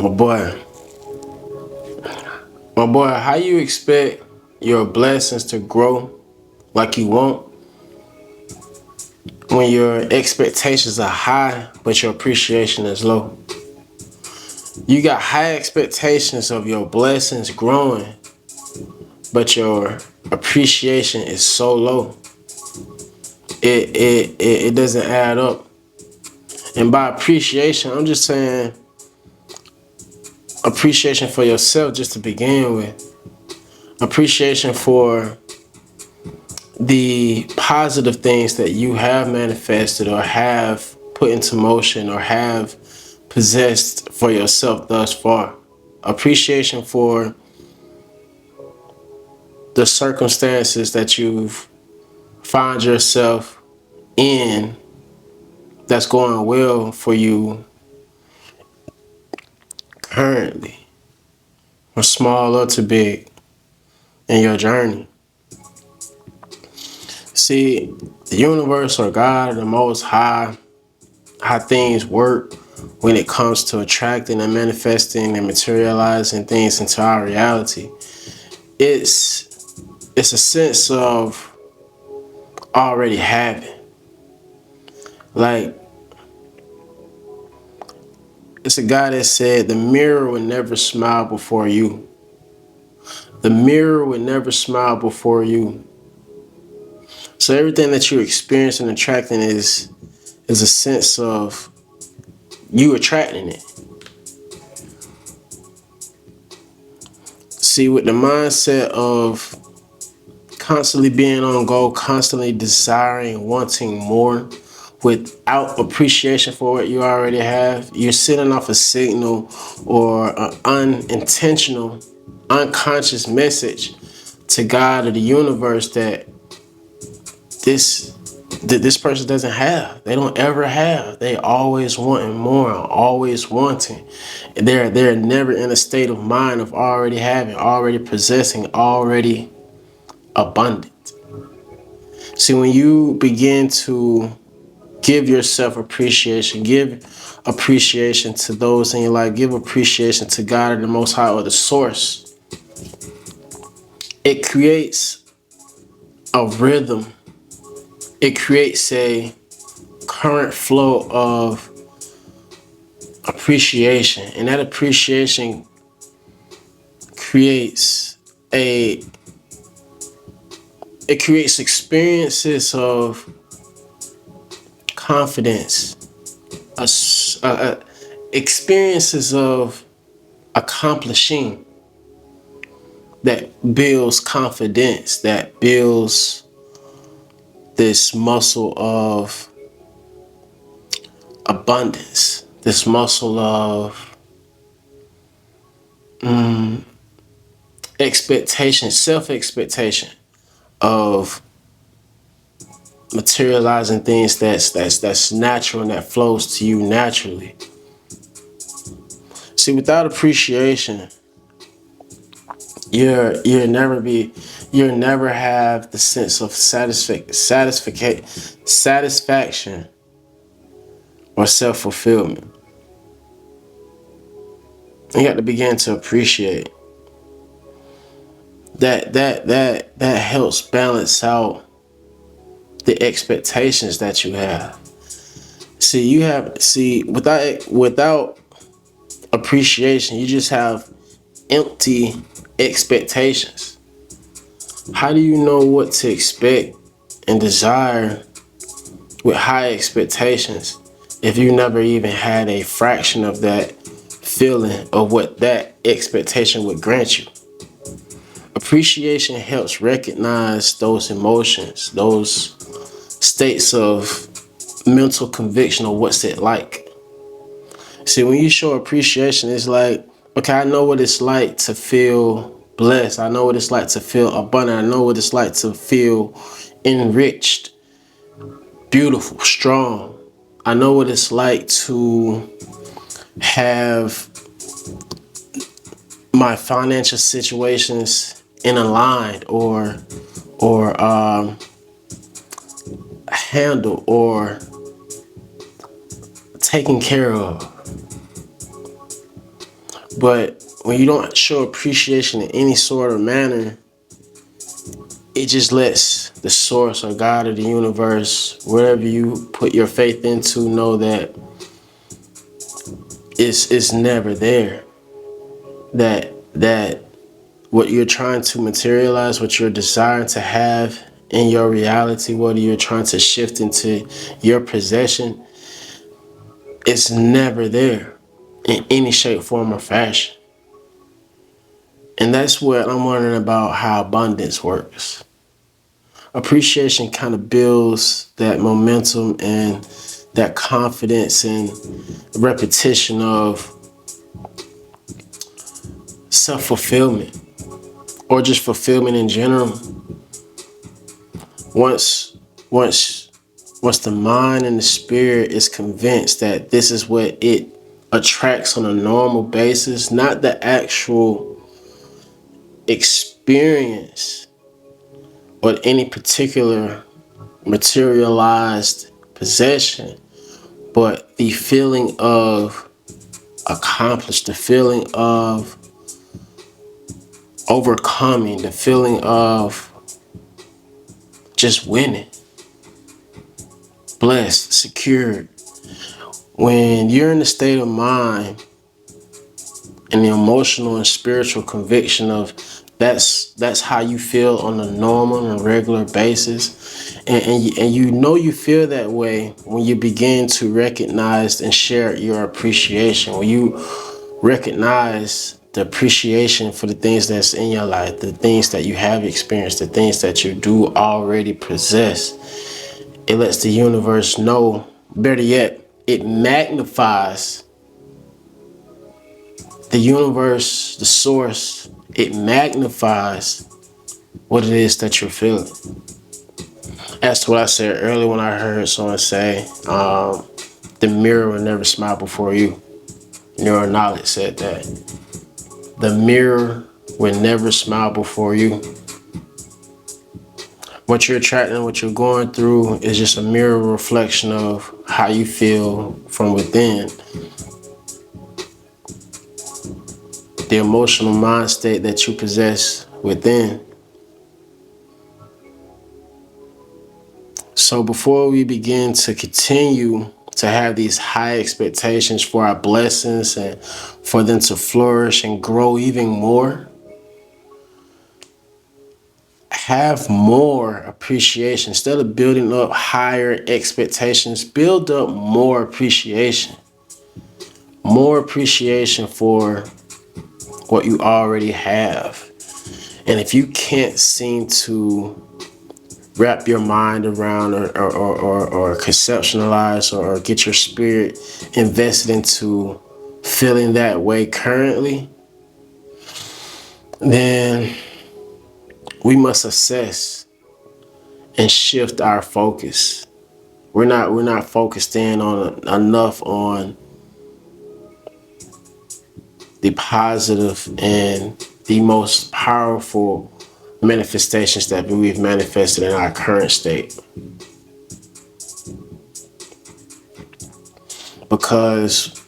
My boy, how you expect your blessings to grow like you want when your expectations are high but your appreciation is low? You got high expectations of your blessings growing, but your appreciation is so low. It doesn't add up. And by appreciation, I'm just saying appreciation for yourself just to begin with. Appreciation for the positive things that you have manifested or have put into motion or have possessed for yourself thus far. Appreciation for the circumstances that you've found yourself in that's going well for you currently, or small or too big in your journey. See, the universe or God or the Most High, how things work when it comes to attracting and manifesting and materializing things into our reality. It's a sense of already having. Like, it's a guy that said the mirror will never smile before you. The mirror will never smile before you. So everything that you experience and attracting is a sense of you attracting it. See, with the mindset of constantly being on go, constantly desiring, wanting more, without appreciation for what you already have, you're sending off a signal or an unintentional, unconscious message to God or the universe that this person doesn't have. They don't ever have. They always wanting more, always wanting. They're never in a state of mind of already having, already possessing, already abundant. See, when you begin to give yourself appreciation, give appreciation to those in your life, give appreciation to God or the Most High or the Source, it creates a rhythm. It creates a current flow of appreciation, and that appreciation creates a it creates experiences of confidence, experiences of accomplishing that builds confidence, that builds this muscle of abundance, this muscle of expectation, self-expectation of materializing things that's natural and that flows to you naturally. See, without appreciation, you'll never have the sense of satisfaction or self-fulfillment. You got to begin to appreciate that helps balance out the expectations that you have. Without appreciation, you just have empty expectations. How do you know what to expect and desire with high expectations if you never even had a fraction of that feeling of what that expectation would grant you? Appreciation helps recognize those emotions, those states of mental conviction of what's it like. See, when you show appreciation, it's like, okay, I know what it's like to feel blessed. I know what it's like to feel abundant. I know what it's like to feel enriched, beautiful, strong. I know what it's like to have my financial situations in aligned or handled or taken care of. But when you don't show appreciation in any sort of manner, it just lets the source or God or the universe, whatever you put your faith into, know that it's never there. That what you're trying to materialize, what you're desiring to have in your reality, what you're trying to shift into your possession, it's never there in any shape, form, or fashion. And that's what I'm wondering about, how abundance works. Appreciation kind of builds that momentum and that confidence and repetition of self-fulfillment, or just fulfillment in general. Once once once the mind and the spirit is convinced that this is what it attracts on a normal basis, not the actual experience or any particular materialized possession, but the feeling of accomplished, the feeling of overcoming, the feeling of just winning, blessed, secured. When you're in the state of mind and the emotional and spiritual conviction of that's how you feel on a normal and regular basis, and you know you feel that way when you begin to recognize and share your appreciation, when you recognize the appreciation for the things that's in your life, the things that you have experienced, the things that you do already possess. It lets the universe know, better yet, it magnifies the universe, the source. It magnifies what it is that you're feeling. That's what I said earlier when I heard someone say, the mirror will never smile before you. Neural Knowledge said that. The mirror will never smile before you. What you're attracting, what you're going through is just a mirror reflection of how you feel from within. The emotional mind state that you possess within. So before we begin to continue to have these high expectations for our blessings and for them to flourish and grow even more, have more appreciation. Instead of building up higher expectations, build up more appreciation. More appreciation for what you already have. And if you can't seem to wrap your mind around or conceptualize or get your spirit invested into feeling that way currently, then we must assess and shift our focus. We're not focused in on enough on the positive and the most powerful manifestations that we've manifested in our current state. Because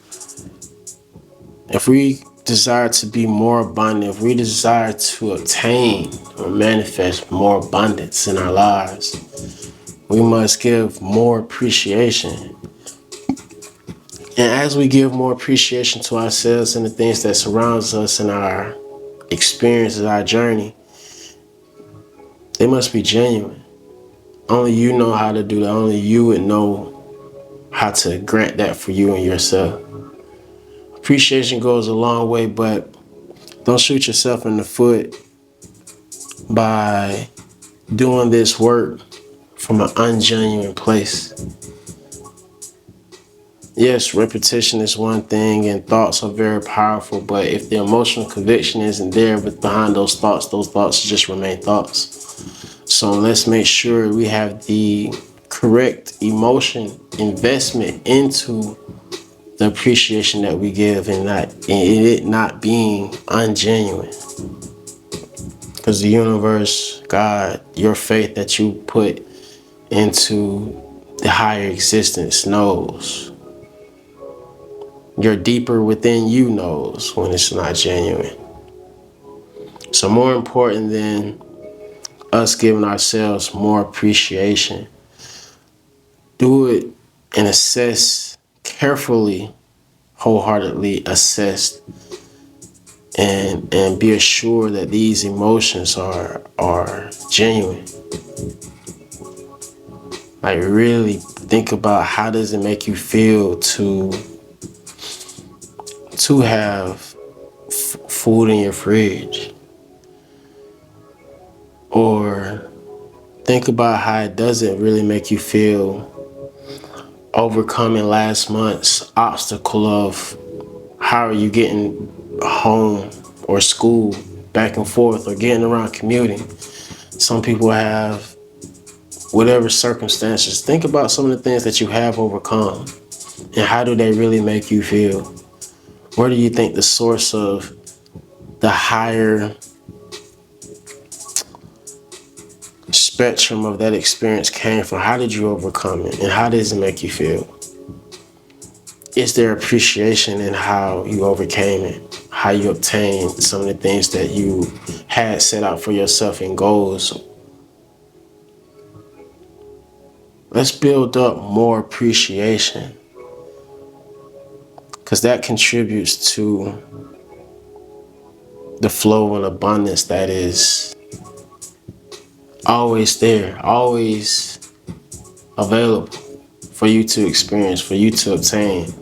if we desire to be more abundant, if we desire to obtain or manifest more abundance in our lives, we must give more appreciation. And as we give more appreciation to ourselves and the things that surrounds us in our experiences, our journey, they must be genuine. Only you know how to do that. Only you would know how to grant that for you and yourself. Appreciation goes a long way, but don't shoot yourself in the foot by doing this work from an ungenuine place. Yes, repetition is one thing and thoughts are very powerful, but if the emotional conviction isn't there behind those thoughts just remain thoughts. So let's make sure we have the correct emotion investment into the appreciation that we give, and it not being ungenuine. Because the universe, God, your faith that you put into the higher existence knows your deeper within you knows when it's not genuine. So more important than us giving ourselves more appreciation, do it and assess carefully, wholeheartedly assess, and be assured that these emotions are genuine. Like really think about how does it make you feel to have food in your fridge, or think about how it doesn't really make you feel overcoming last month's obstacle of how are you getting home or school back and forth, or getting around commuting. Some people have whatever circumstances. Think about some of the things that you have overcome and how do they really make you feel? Where do you think the source of the higher spectrum of that experience came from? How did you overcome it, and how does it make you feel? Is there appreciation in how you overcame it, how you obtained some of the things that you had set out for yourself in goals? Let's build up more appreciation, because that contributes to the flow and abundance that is always there, always available for you to experience, for you to obtain.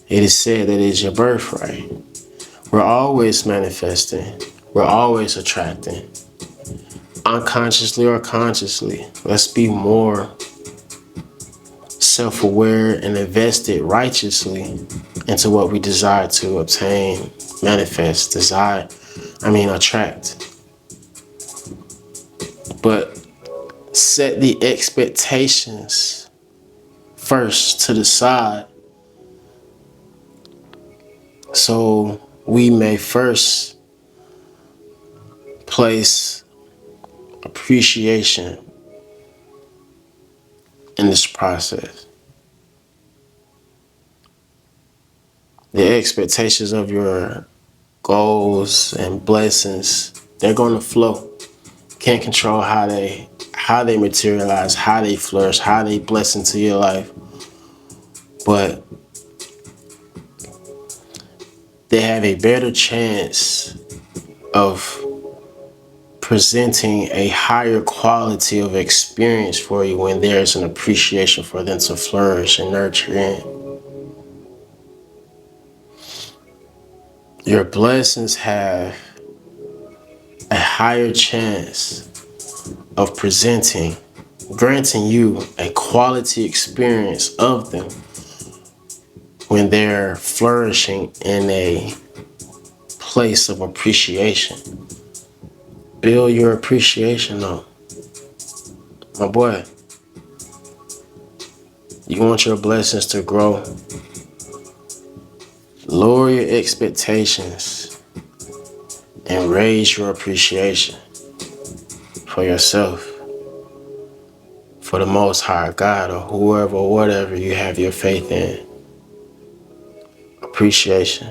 It is said that it is your birthright. We're always manifesting. We're always attracting. Unconsciously or consciously, let's be more self-aware and invested righteously into what we desire to obtain, manifest, attract. But set the expectations first to the side, so we may first place appreciation in this process. The expectations of your goals and blessings, they're going to flow. Can't control how they materialize, how they flourish, how they bless into your life. But they have a better chance of presenting a higher quality of experience for you when there's an appreciation for them to flourish and nurture in. Your blessings have a higher chance of granting you a quality experience of them when they're flourishing in a place of appreciation. Build your appreciation up. My boy, you want your blessings to grow? Lower your expectations and raise your appreciation for yourself, for the Most High God, or whoever or whatever you have your faith in. Appreciation.